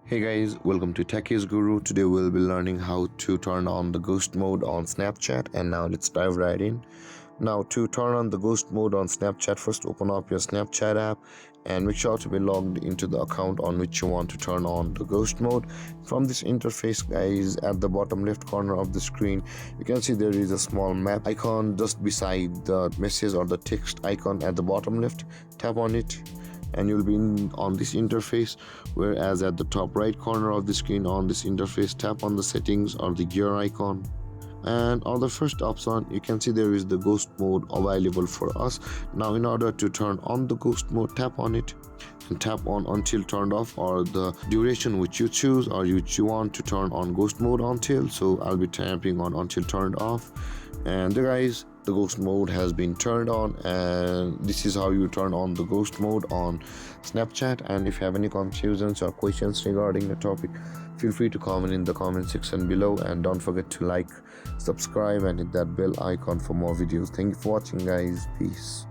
Hey guys, welcome to Techies Guru. Today we'll be learning how to turn on the ghost mode on Snapchat, and now let's dive right in. Now to turn on the ghost mode on Snapchat, first open up your Snapchat app and make sure to be logged into the account on which you want to turn on the ghost mode. From this interface guys, at the bottom left corner of the screen you can see there is a small map icon just beside the message or the text icon at the bottom left. Tap on it and you'll be on this interface, whereas at the top right corner of the screen on this interface, tap on the settings or the gear icon, and on the first option you can see there is the ghost mode available for us. Now in order to turn on the ghost mode, tap on it and tap on until turned off, or the duration which you choose or which you want to turn on ghost mode until. So I'll be tapping on until turned off, and there guys, the ghost mode has been turned on, and this is how you turn on the ghost mode on Snapchat. And if you have any confusions or questions regarding the topic, feel free to comment in the comment section below, and don't forget to like, subscribe and hit that bell icon for more videos. Thank you for watching guys. Peace.